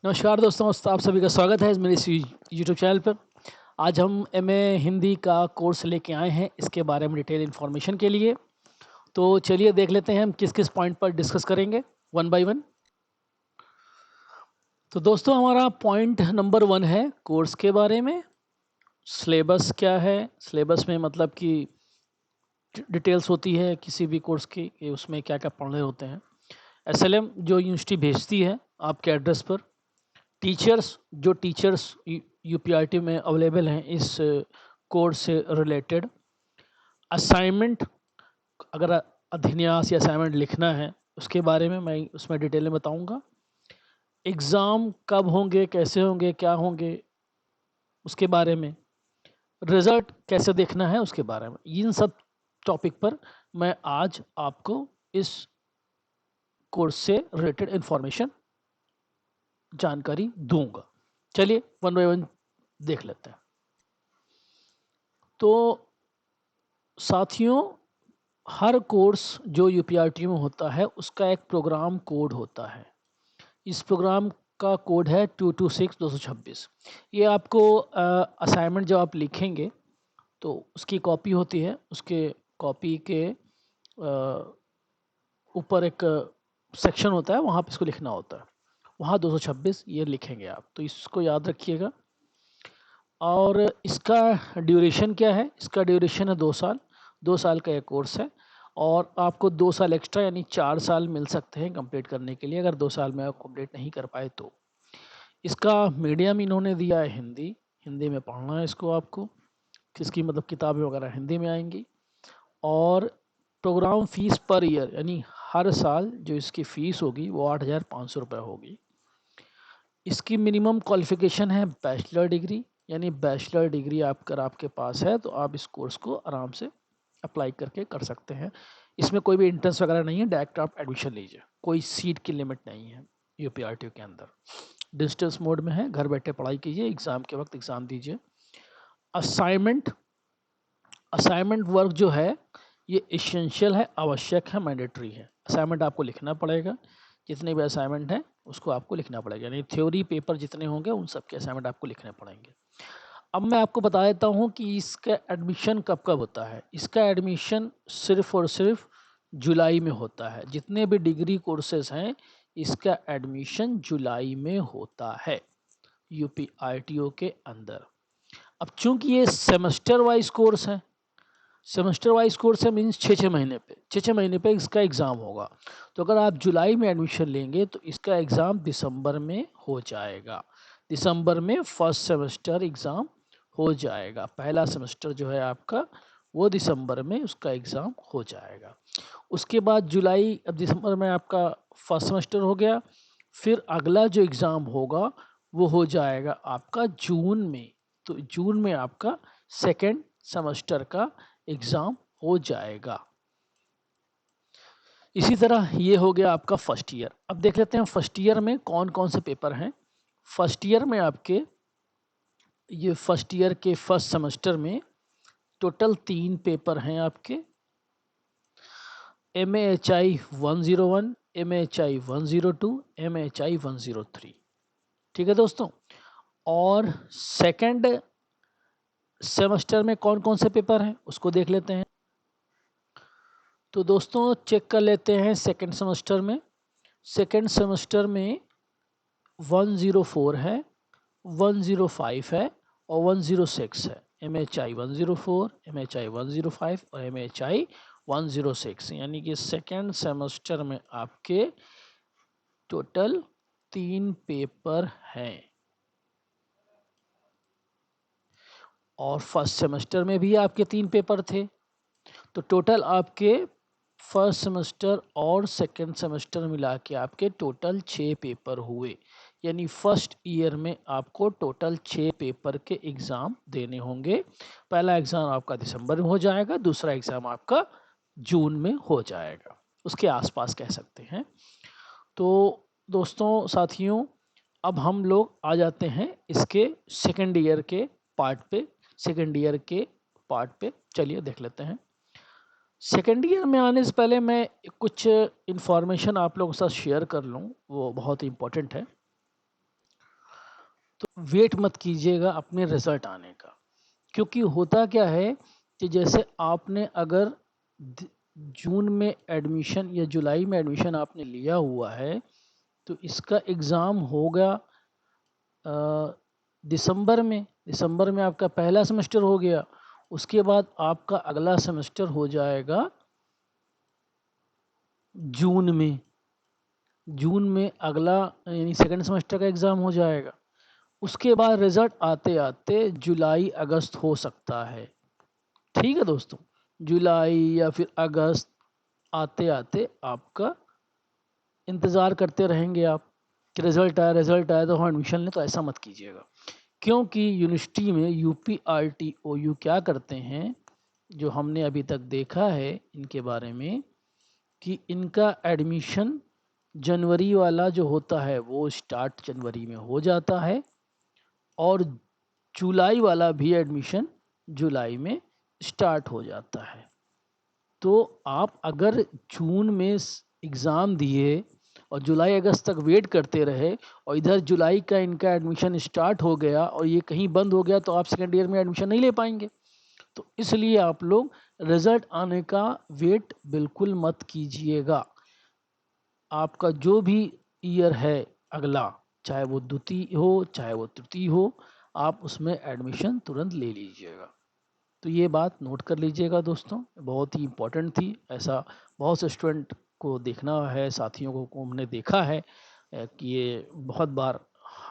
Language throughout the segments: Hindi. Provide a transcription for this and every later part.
नमस्कार दोस्तों, आप सभी का स्वागत है मेरे इस यूट्यूब चैनल पर। आज हम एमए हिंदी का कोर्स लेके आए हैं, इसके बारे में डिटेल इन्फॉर्मेशन के लिए। तो चलिए देख लेते हैं हम किस किस पॉइंट पर डिस्कस करेंगे वन बाय वन। तो दोस्तों, हमारा पॉइंट नंबर 1 है कोर्स के बारे में। सिलेबस क्या है? सिलेबस में मतलब कि डिटेल्स होती है किसी भी कोर्स की कि उसमें क्या क्या पढ़ने होते हैं। एसएलएम जो यूनिवर्सिटी भेजती है आपके एड्रेस पर। टीचर्स यूपीआरटी में अवेलेबल हैं इस कोर्स से रिलेटेड। असाइनमेंट, अगर अधिन्यास या असाइनमेंट लिखना है उसके बारे में मैं उसमें डिटेल में बताऊंगा। एग्ज़ाम कब होंगे, कैसे होंगे, क्या होंगे, उसके बारे में। रिज़ल्ट कैसे देखना है उसके बारे में। इन सब टॉपिक पर मैं आज आपको इस कोर्स से रिलेटेड इंफॉर्मेशन जानकारी दूंगा। चलिए वन बाय वन देख लेते हैं। तो साथियों, हर कोर्स जो यूपीआरटी में होता है उसका एक प्रोग्राम कोड होता है। इस प्रोग्राम का कोड है 226226। ये आपको असाइनमेंट जब आप लिखेंगे तो उसकी कॉपी होती है, उसके कॉपी के ऊपर एक सेक्शन होता है, वहाँ पे इसको लिखना होता है। वहाँ 226 ये लिखेंगे आप, तो इसको याद रखिएगा। और इसका ड्यूरेशन क्या है? इसका ड्यूरेशन है 2 साल। 2 साल का ये कोर्स है और आपको 2 साल एक्स्ट्रा यानी 4 साल मिल सकते हैं कंप्लीट करने के लिए, अगर 2 साल में आप कंप्लीट नहीं कर पाए तो। इसका मीडियम इन्होंने दिया है हिंदी। हिंदी में पढ़ना है इसको आपको। किसकी मतलब किताबें वगैरह हिंदी में आएंगी। और प्रोग्राम फीस पर ईयर यानी हर साल जो इसकी फ़ीस होगी वो 8,500 रुपये होगी। इसकी मिनिमम क्वालिफ़िकेशन है बैचलर डिग्री, यानी बैचलर डिग्री अगर आपके पास है तो आप इस कोर्स को आराम से अप्लाई करके कर सकते हैं। इसमें कोई भी इंट्रेंस वगैरह नहीं है, डायरेक्ट आप एडमिशन लीजिए, कोई सीट की लिमिट नहीं है यूपीआरटी के अंदर। डिस्टेंस मोड में है, घर बैठे पढ़ाई कीजिए, एग्ज़ाम के वक्त एग्ज़ाम दीजिए। असाइनमेंट असाइनमेंट वर्क जो है ये एसेंशियल है, आवश्यक है, मैंडेटरी है। असाइनमेंट आपको लिखना पड़ेगा, जितने भी असाइनमेंट हैं उसको आपको लिखना पड़ेगा, यानी थ्योरी पेपर जितने होंगे उन सब के असाइनमेंट आपको लिखने पड़ेंगे। अब मैं आपको बता देता हूँ कि इसका एडमिशन कब कब होता है। इसका एडमिशन सिर्फ और सिर्फ जुलाई में होता है। जितने भी डिग्री कोर्सेज हैं इसका एडमिशन जुलाई में होता है यूपीआईटीओ के अंदर। अब चूंकि ये सेमेस्टर वाइज कोर्स है, सेमेस्टर वाइज कोर्स है मीन्स 6-6 महीने पे इसका एग्ज़ाम होगा। तो अगर आप जुलाई में एडमिशन लेंगे तो इसका एग्ज़ाम दिसंबर में हो जाएगा। दिसंबर में फर्स्ट सेमेस्टर एग्ज़ाम हो जाएगा। पहला सेमेस्टर जो है आपका वो दिसंबर में उसका एग्ज़ाम हो जाएगा। उसके बाद जुलाई, अब दिसंबर में आपका फर्स्ट सेमेस्टर हो गया। फिर अगला जो एग्ज़ाम होगा वो हो जाएगा आपका जून में। तो जून में आपका सेकेंड सेमेस्टर का एग्ज़ाम हो जाएगा। इसी तरह ये हो गया आपका फर्स्ट ईयर। अब देख लेते हैं फर्स्ट ईयर में कौन कौन से पेपर हैं। फर्स्ट ईयर में आपके ये फर्स्ट ईयर के फर्स्ट सेमेस्टर में टोटल 3 पेपर हैं आपके। MAHI 101, MAHI 102, MAHI 103। ठीक है दोस्तों। और सेकंड सेमेस्टर में कौन कौन से पेपर हैं उसको देख लेते हैं। तो दोस्तों चेक कर लेते हैं सेकंड सेमेस्टर में। सेकंड सेमेस्टर में 104 है, 105 है और 106 है। MHI 104, MHI 105 और MHI 106, यानी कि सेकेंड सेमेस्टर में आपके टोटल 3 पेपर हैं। और फर्स्ट सेमेस्टर में भी आपके 3 पेपर थे। तो टोटल आपके फर्स्ट सेमेस्टर और सेकंड सेमेस्टर मिला के आपके टोटल 6 पेपर हुए। यानी फर्स्ट ईयर में आपको टोटल 6 पेपर के एग्ज़ाम देने होंगे। पहला एग्ज़ाम आपका दिसंबर में हो जाएगा, दूसरा एग्ज़ाम आपका जून में हो जाएगा, उसके आसपास कह सकते हैं। तो दोस्तों साथियों, अब हम लोग आ जाते हैं इसके सेकेंड ईयर के पार्ट पे। सेकेंड ईयर के पार्ट पे चलिए देख लेते हैं। सेकेंड ईयर में आने से पहले मैं कुछ इन्फॉर्मेशन आप लोगों के साथ शेयर कर लूँ, वो बहुत ही इम्पोर्टेंट है। वेट मत कीजिएगा अपने रिजल्ट आने का, क्योंकि होता क्या है कि जैसे आपने अगर जून में एडमिशन या जुलाई में एडमिशन आपने लिया हुआ है, तो इसका एग्ज़ाम होगा दिसंबर में आपका पहला सेमेस्टर हो गया। उसके बाद आपका अगला सेमेस्टर हो जाएगा जून में अगला यानी सेकंड सेमेस्टर का एग्ज़ाम हो जाएगा। उसके बाद रिज़ल्ट आते आते जुलाई अगस्त हो सकता है। ठीक है दोस्तों, जुलाई या फिर अगस्त आते आते आपका इंतज़ार करते रहेंगे आप कि रिज़ल्ट आया तो हम एडमिशन लें। तो ऐसा मत कीजिएगा, क्योंकि यूनिवर्सिटी में UPRTOU क्या करते हैं, जो हमने अभी तक देखा है इनके बारे में, कि इनका एडमिशन जनवरी वाला जो होता है वो स्टार्ट जनवरी में हो जाता है, और जुलाई वाला भी एडमिशन जुलाई में स्टार्ट हो जाता है। तो आप अगर जून में एग्ज़ाम दिए और जुलाई अगस्त तक वेट करते रहे, और इधर जुलाई का इनका एडमिशन स्टार्ट हो गया और ये कहीं बंद हो गया, तो आप सेकेंड ईयर में एडमिशन नहीं ले पाएंगे। तो इसलिए आप लोग रिज़ल्ट आने का वेट बिल्कुल मत कीजिएगा। आपका जो भी ईयर है अगला, चाहे वो द्वितीय हो चाहे वो तृतीय हो, आप उसमें एडमिशन तुरंत ले लीजिएगा। तो ये बात नोट कर लीजिएगा दोस्तों, बहुत ही इम्पोर्टेंट थी। ऐसा बहुत से स्टूडेंट को देखना है, साथियों को हमने देखा है कि ये बहुत बार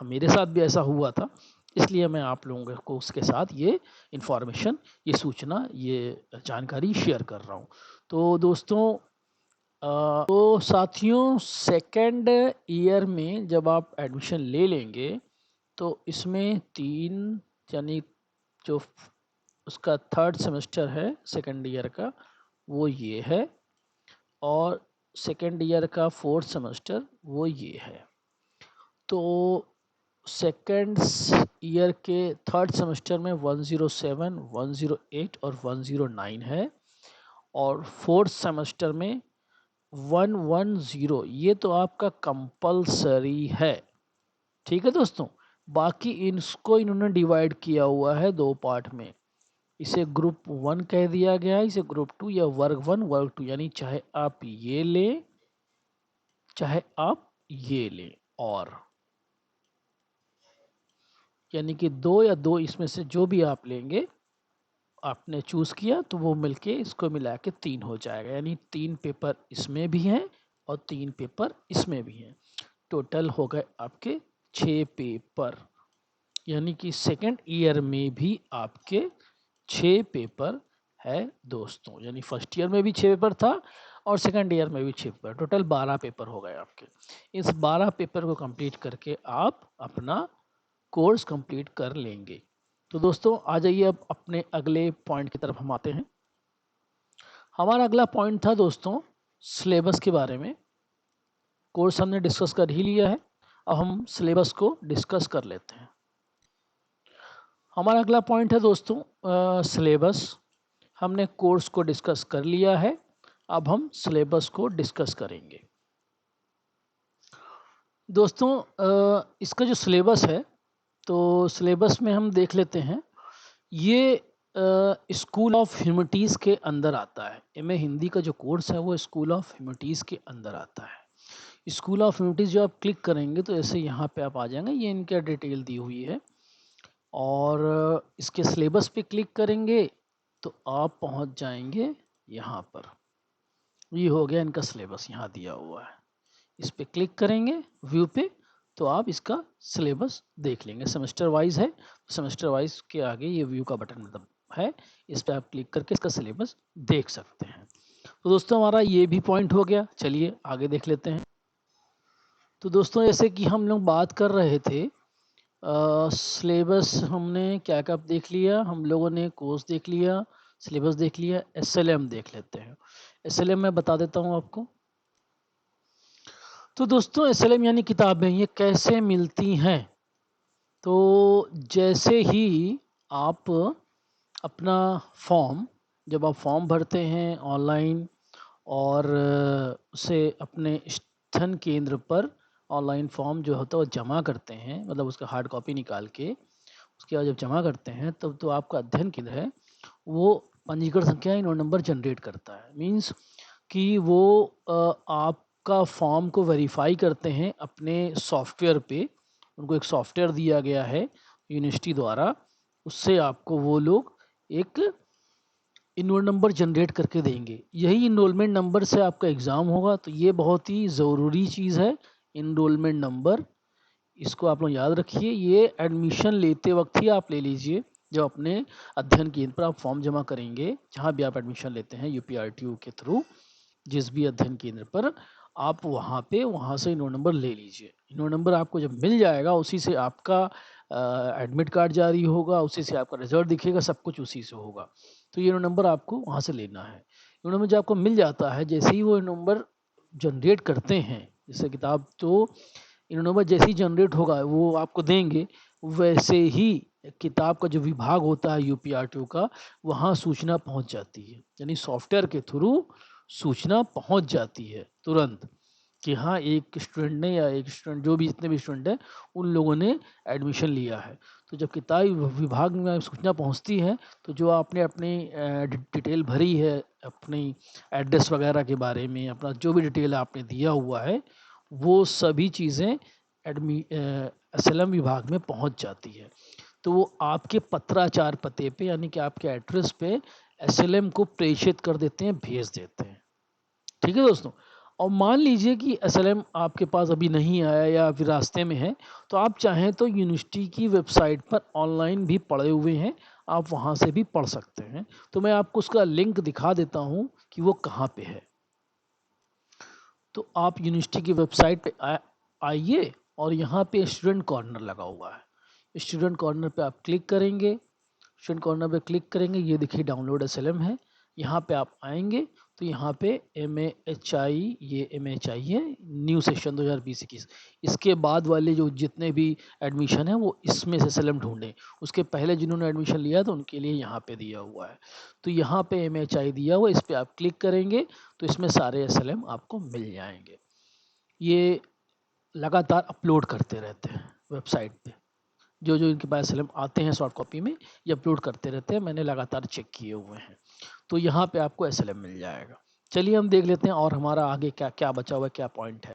मेरे साथ भी ऐसा हुआ था। इसलिए मैं आप लोगों को उसके साथ ये इन्फॉर्मेशन, ये सूचना, ये जानकारी शेयर कर रहा हूँ। तो दोस्तों, तो साथियों, सेकेंड ईयर में जब आप एडमिशन ले लेंगे, तो इसमें 3 यानी जो उसका थर्ड सेमेस्टर है सेकेंड ईयर का, वो ये है, और सेकेंड ईयर का फोर्थ सेमेस्टर वो ये है। तो सेकेंड ईयर के थर्ड सेमेस्टर में 107, 108 और 109 है, और फोर्थ सेमेस्टर में 110। ये तो आपका कंपलसरी है। ठीक है दोस्तों, बाकी इसको इन्होंने डिवाइड किया हुआ है 2 पार्ट में। इसे ग्रुप 1 कह दिया गया है, इसे ग्रुप 2 या वर्ग 1 वर्ग 2, यानी चाहे आप ये लें चाहे आप ये लें, और यानी कि 2 या 2 इसमें से जो भी आप लेंगे, आपने चूज़ किया, तो वो मिलके इसको मिला के 3 हो जाएगा। यानी 3 पेपर इसमें भी हैं और 3 पेपर इसमें भी हैं। टोटल हो गए आपके 6 पेपर। यानी कि सेकेंड ईयर में भी आपके 6 पेपर है दोस्तों। यानी फर्स्ट ईयर में भी 6 पेपर था और सेकेंड ईयर में भी 6 पेपर, टोटल 12 पेपर हो गए आपके। इस 12 पेपर को कंप्लीट करके आप अपना कोर्स कंप्लीट कर लेंगे। तो दोस्तों, आ जाइए अब अपने अगले पॉइंट की तरफ हम आते हैं। हमारा अगला पॉइंट था दोस्तों सिलेबस के बारे में। कोर्स हमने डिस्कस कर ही लिया है, अब हम सिलेबस को डिस्कस कर लेते हैं। हमारा अगला पॉइंट है दोस्तों सिलेबस। हमने कोर्स को डिस्कस कर लिया है, अब हम सिलेबस को डिस्कस करेंगे। दोस्तों, इसका जो सिलेबस है, तो सिलेबस में हम देख लेते हैं। ये स्कूल ऑफ ह्यूमैनिटीज़ के अंदर आता है। एमए हिंदी का जो कोर्स है वो स्कूल ऑफ ह्यूमैनिटीज़ के अंदर आता है। स्कूल ऑफ ह्यूमैनिटीज़ जो आप क्लिक करेंगे तो ऐसे यहाँ पे आप आ जाएंगे। ये इनका डिटेल दी हुई है, और इसके सिलेबस पे क्लिक करेंगे तो आप पहुँच जाएंगे यहाँ पर। ये हो गया इनका सिलेबस, यहाँ दिया हुआ है। इस पे क्लिक करेंगे व्यू पे, तो आप इसका सिलेबस देख लेंगे। सेमेस्टर वाइज है, सेमेस्टर वाइज के आगे ये व्यू का बटन मतलब है, इस पे आप क्लिक करके इसका सिलेबस देख सकते हैं। तो दोस्तों, हमारा ये भी पॉइंट हो गया। चलिए आगे देख लेते हैं। तो दोस्तों, जैसे कि हम लोग बात कर रहे थे, सिलेबस हमने क्या क्या देख लिया, हम लोगों ने कोर्स देख लिया, सिलेबस देख लिया, एसएलएम देख लेते हैं। एसएलएम मैं बता देता हूँ आपको। तो दोस्तों, एसएलएम यानी किताबें, ये कैसे मिलती हैं? तो जैसे ही आप अपना फॉर्म, जब आप फॉर्म भरते हैं ऑनलाइन और उसे अपने स्थन केंद्र पर ऑनलाइन फॉर्म जो होता है वो जमा करते हैं, मतलब उसका हार्ड कॉपी निकाल के उसके बाद जब जमा करते हैं तब तो आपका अध्ययन केंद्र है वो पंजीकरण संख्या इनवॉइस नंबर जनरेट करता है। मीन्स कि वो आपका फॉर्म को वेरीफाई करते हैं अपने सॉफ्टवेयर पे। उनको एक सॉफ्टवेयर दिया गया है यूनिवर्सिटी द्वारा, उससे आपको वो लोग एक इनरोल नंबर जनरेट करके देंगे। यही इनरोलमेंट नंबर से आपका एग्ज़ाम होगा। तो ये बहुत ही ज़रूरी चीज़ है इनरोलमेंट नंबर, इसको आप लोग याद रखिए। ये एडमिशन लेते वक्त ही आप ले लीजिए, जब अपने अध्ययन केंद्र पर आप फॉर्म जमा करेंगे, जहाँ भी आप एडमिशन लेते हैं यूपीआरटीयू के थ्रू, जिस भी अध्ययन केंद्र पर आप वहाँ से इनरोल नंबर ले लीजिए। इनरोल नंबर आपको जब मिल जाएगा उसी से आपका एडमिट कार्ड जारी होगा, उसी से आपका रिजल्ट दिखेगा, सब कुछ उसी से होगा। तो ये नंबर आपको वहाँ से लेना है। ये नंबर जब आपको मिल जाता है, जैसे ही वो नंबर जनरेट करते हैं, जैसे किताब तो इन नंबर जैसे ही जनरेट होगा वो आपको देंगे, वैसे ही किताब का जो विभाग होता है यूपीआरटीयू का, वहाँ सूचना पहुँच जाती है। यानी सॉफ्टवेयर के थ्रू सूचना पहुँच जाती है तुरंत कि हाँ एक स्टूडेंट ने या एक स्टूडेंट, जो भी जितने भी स्टूडेंट हैं उन लोगों ने एडमिशन लिया है। तो जब किताब विभाग में सूचना पहुंचती है तो जो आपने अपनी डिटेल भरी है, अपनी एड्रेस वगैरह के बारे में, अपना जो भी डिटेल आपने दिया हुआ है, वो सभी चीज़ें एसएलएम विभाग में पहुंच जाती है। तो वो आपके पत्राचार पते पे, यानी कि आपके एड्रेस पे एसएलएम को प्रेषित कर देते हैं, भेज देते हैं। ठीक है दोस्तों। और मान लीजिए कि एसएलएम आपके पास अभी नहीं आया या फिर रास्ते में है, तो आप चाहें तो यूनिवर्सिटी की वेबसाइट पर ऑनलाइन भी पड़े हुए हैं, आप वहाँ से भी पढ़ सकते हैं। तो मैं आपको उसका लिंक दिखा देता हूँ कि वो कहाँ पे है। तो आप यूनिवर्सिटी की वेबसाइट पे आइए और यहाँ पे स्टूडेंट कॉर्नर लगा हुआ है। स्टूडेंट कॉर्नर पे आप क्लिक करेंगे, स्टूडेंट कॉर्नर पे क्लिक करेंगे, ये देखिए डाउनलोड एसएलएम है। यहाँ पे आप आएंगे तो यहाँ पे MHI, ये MHI है, न्यू सेशन 2020-21। इसके बाद वाले जो जितने भी एडमिशन है वो इसमें से एसएलएम ढूंढें। उसके पहले जिन्होंने एडमिशन लिया तो उनके लिए यहाँ पे दिया हुआ है। तो यहाँ पे MHI दिया हुआ, इस पर आप क्लिक करेंगे तो इसमें सारे एसएलएम आपको मिल जाएंगे। ये लगातार अपलोड करते रहते हैं वेबसाइट पे, जो जो इनके पास एसएलएम आते हैं सॉफ्ट कॉपी में, ये अपलोड करते रहते हैं। मैंने लगातार चेक किए हुए हैं। तो यहाँ पे आपको एसएलएम मिल जाएगा। चलिए हम देख लेते हैं और हमारा आगे क्या क्या बचा हुआ है, क्या पॉइंट है।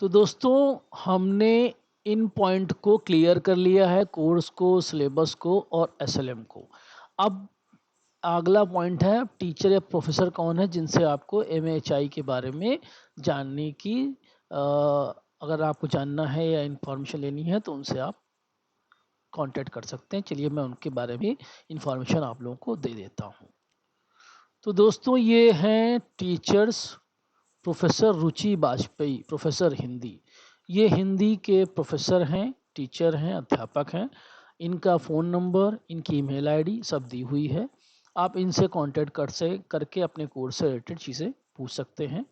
तो दोस्तों हमने इन पॉइंट को क्लियर कर लिया है, कोर्स को, सिलेबस को और एसएलएम को। अब अगला पॉइंट है टीचर या प्रोफेसर कौन है जिनसे आपको MHI के बारे में जानने की अगर आपको जानना है या इंफॉर्मेशन लेनी है तो उनसे आप कांटेक्ट कर सकते हैं। चलिए मैं उनके बारे में इंफॉर्मेशन आप लोगों को दे देता हूँ। तो दोस्तों ये हैं टीचर्स, प्रोफेसर रुचि वाजपेयी, प्रोफेसर हिंदी। ये हिंदी के प्रोफेसर हैं, टीचर हैं, अध्यापक हैं। इनका फ़ोन नंबर, इनकी ईमेल आईडी सब दी हुई है। आप इनसे कांटेक्ट करके अपने कोर्स से रिलेटेड चीज़ें पूछ सकते हैं।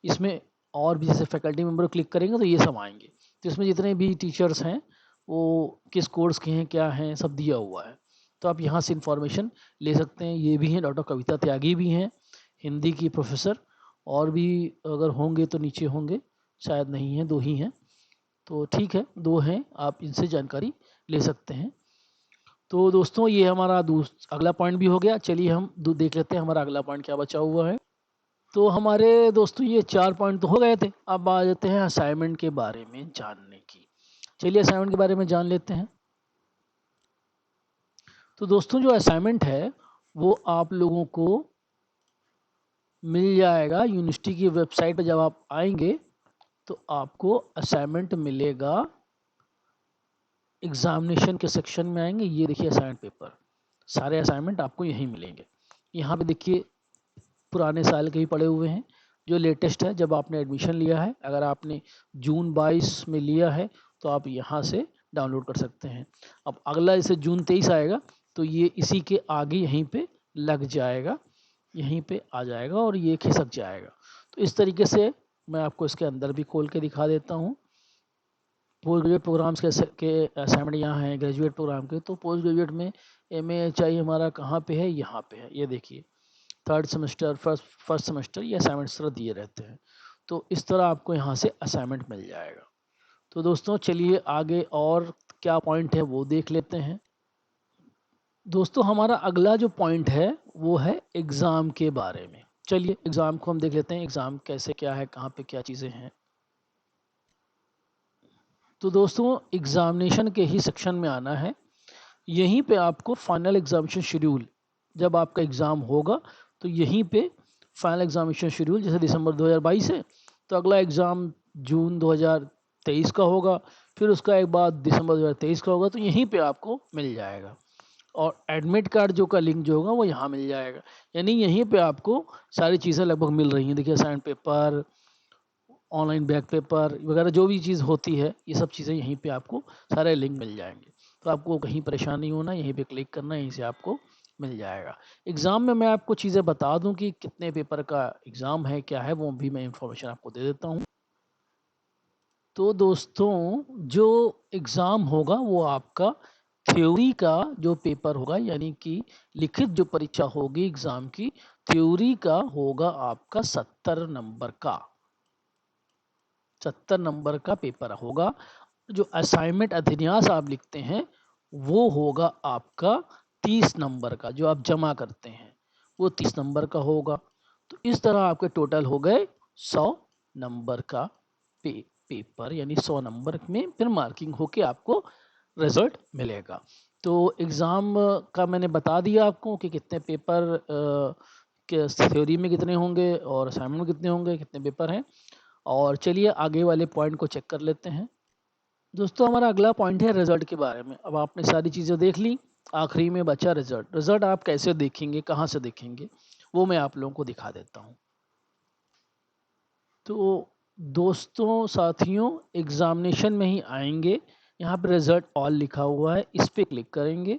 इसमें और भी जैसे फैकल्टी मेंबर क्लिक करेंगे तो ये सब आएंगे। तो इसमें जितने भी टीचर्स हैं वो किस कोर्स के हैं, क्या हैं, सब दिया हुआ है। तो आप यहाँ से इंफॉर्मेशन ले सकते हैं। ये भी हैं डॉक्टर कविता त्यागी भी हैं, हिंदी की प्रोफेसर। और भी अगर होंगे तो नीचे होंगे, शायद नहीं है, दो ही हैं। तो ठीक है, दो हैं, आप इनसे जानकारी ले सकते हैं। तो दोस्तों ये हमारा अगला पॉइंट भी हो गया। चलिए हम देख लेते हैं हमारा अगला पॉइंट क्या बचा हुआ है। तो हमारे दोस्तों ये 4 पॉइंट तो हो गए थे। अब आ जाते हैं असाइनमेंट के बारे में जानने की। चलिए असाइनमेंट के बारे में जान लेते हैं। तो दोस्तों जो असाइनमेंट है वो आप लोगों को मिल जाएगा यूनिवर्सिटी की वेबसाइट पर। जब आप आएंगे तो आपको असाइनमेंट मिलेगा, एग्जामिनेशन के सेक्शन में आएंगे, ये देखिए असाइनमेंट पेपर, सारे असाइनमेंट आपको यहीं मिलेंगे। यहाँ पे देखिए पुराने साल के भी पड़े हुए हैं, जो लेटेस्ट है जब आपने एडमिशन लिया है। अगर आपने जून 22 में लिया है तो आप यहाँ से डाउनलोड कर सकते हैं। अब अगला जैसे जून 23 आएगा तो ये इसी के आगे यहीं पे लग जाएगा, यहीं पे आ जाएगा और ये खिसक जाएगा। तो इस तरीके से मैं आपको इसके अंदर भी खोल के दिखा देता हूँ। पोस्ट ग्रेजुएट प्रोग्राम्स के असाइनमेंट यहाँ हैं, ग्रेजुएट प्रोग्राम के। तो पोस्ट ग्रेजुएट में MHI हमारा कहाँ पे है, यहाँ पे है। ये देखिए थर्ड सेमेस्टर, फर्स्ट सेमेस्टर, ये असाइनमेंट्स तरह दिए रहते हैं। तो इस तरह आपको यहाँ से असाइनमेंट मिल जाएगा। तो दोस्तों चलिए आगे और क्या पॉइंट है वो देख लेते हैं। दोस्तों हमारा अगला जो पॉइंट है वो है एग्ज़ाम के बारे में। चलिए एग्ज़ाम को हम देख लेते हैं, एग्ज़ाम कैसे क्या है, कहाँ पे क्या चीज़ें हैं। तो दोस्तों एग्ज़ामिनेशन के ही सेक्शन में आना है। यहीं पे आपको फाइनल एग्जामिनेशन शेड्यूल, जब आपका एग्ज़ाम होगा तो यहीं पे फाइनल एग्जामिनेशन शेड्यूल, जैसे दिसंबर 2022 है तो अगला एग्ज़ाम जून 2023 का होगा, फिर उसका एक बाद दिसंबर 2023 का होगा, तो यहीं पे आपको मिल जाएगा। और एडमिट कार्ड जो का लिंक जो होगा वो यहाँ मिल जाएगा, यानी यहीं पे आपको सारी चीज़ें लगभग मिल रही हैं। देखिए assignment paper, online back paper वगैरह जो भी चीज़ होती है, ये सब चीज़ें यहीं पे आपको सारे लिंक मिल जाएंगे। तो आपको कहीं परेशान नहीं होना, यहीं पे क्लिक करना, यहीं से आपको मिल जाएगा। एग्ज़ाम में मैं आपको चीज़ें बता दूं कि कितने पेपर का एग्ज़ाम है, क्या है, वो भी मैं इंफॉर्मेशन आपको दे देता हूँ। तो दोस्तों जो एग्ज़ाम होगा वो आपका थ्योरी का जो पेपर होगा, यानी कि लिखित जो परीक्षा होगी एग्ज़ाम की, थ्योरी का होगा आपका 70 नंबर का, 70 नंबर का पेपर होगा। जो असाइनमेंट अधिन्यास आप लिखते हैं वो होगा आपका 30 नंबर का, जो आप जमा करते हैं वो 30 नंबर का होगा। तो इस तरह आपके टोटल हो गए 100 नंबर का पेपर, यानी 100 नंबर में फिर मार्किंग होके आपको रिजल्ट मिलेगा। तो एग्ज़ाम का मैंने बता दिया आपको कि कितने पेपर के थ्योरी में कितने होंगे और असाइनमेंट में कितने होंगे, कितने पेपर हैं। और चलिए आगे वाले पॉइंट को चेक कर लेते हैं। दोस्तों हमारा अगला पॉइंट है रिजल्ट के बारे में। अब आपने सारी चीज़ें देख ली, आखिरी में बचा रिजल्ट। रिजल्ट आप कैसे देखेंगे, कहाँ से देखेंगे, वो मैं आप लोगों को दिखा देता हूँ। तो दोस्तों साथियों एग्जामिनेशन में ही आएंगे, यहाँ पे रिजल्ट ऑल लिखा हुआ है, इस पर क्लिक करेंगे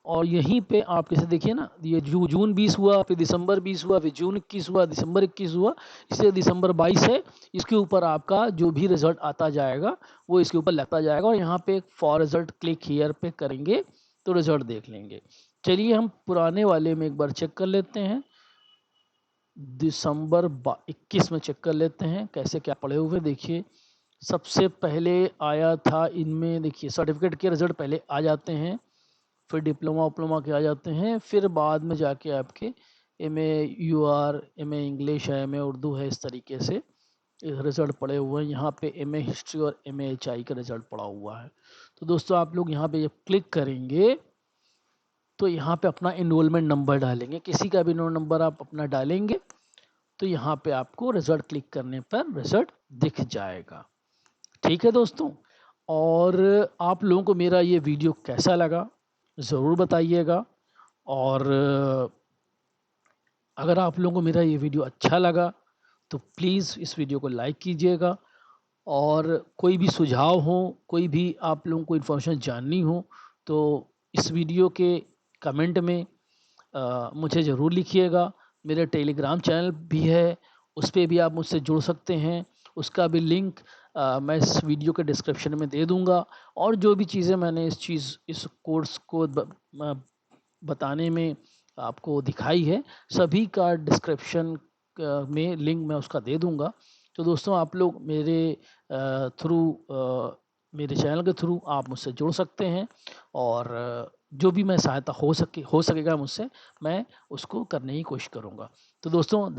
और यहीं पे आप कैसे देखिए ना, ये जून 20 हुआ, फिर दिसंबर 20 हुआ, फिर जून 21 हुआ, दिसंबर 21 हुआ, इससे दिसंबर 22 है। इसके ऊपर आपका जो भी रिजल्ट आता जाएगा वो इसके ऊपर लगता जाएगा और यहाँ पे फॉर रिजल्ट क्लिक हियर पे करेंगे तो रिजल्ट देख लेंगे। चलिए हम पुराने वाले में एक बार चेक कर लेते हैं, दिसंबर 21 में चेक कर लेते हैं कैसे क्या पड़े हुए। देखिए सबसे पहले आया था इनमें, देखिए सर्टिफिकेट के रिजल्ट पहले आ जाते हैं, फिर डिप्लोमा के आ जाते हैं, फिर बाद में जाके आपके MA UR, MA इंग्लिश है, MA उर्दू है, इस तरीके से रिजल्ट पड़े हुए हैं। यहाँ पे MA हिस्ट्री और MA HI का रिजल्ट पड़ा हुआ है। तो दोस्तों आप लोग यहाँ पे जब क्लिक करेंगे तो यहाँ पे अपना इनरोलमेंट नंबर डालेंगे, किसी का भी इनरोल नंबर आप अपना डालेंगे तो यहाँ पे आपको रिजल्ट क्लिक करने पर रिजल्ट दिख जाएगा। ठीक है दोस्तों, और आप लोगों को मेरा ये वीडियो कैसा लगा ज़रूर बताइएगा। और अगर आप लोगों को मेरा ये वीडियो अच्छा लगा तो प्लीज़ इस वीडियो को लाइक कीजिएगा, और कोई भी सुझाव हो, कोई भी आप लोगों को इन्फॉर्मेशन जाननी हो तो इस वीडियो के कमेंट में मुझे ज़रूर लिखिएगा। मेरे टेलीग्राम चैनल भी है, उस पर भी आप मुझसे जुड़ सकते हैं, उसका भी लिंक मैं इस वीडियो के डिस्क्रिप्शन में दे दूंगा। और जो भी चीज़ें मैंने इस कोर्स को बताने में आपको दिखाई है, सभी का डिस्क्रिप्शन में लिंक मैं उसका दे दूंगा। तो दोस्तों आप लोग मेरे थ्रू, मेरे चैनल के थ्रू आप मुझसे जुड़ सकते हैं, और जो भी मैं सहायता हो सकेगा मुझसे, मैं उसको करने की कोशिश करूँगा। तो दोस्तों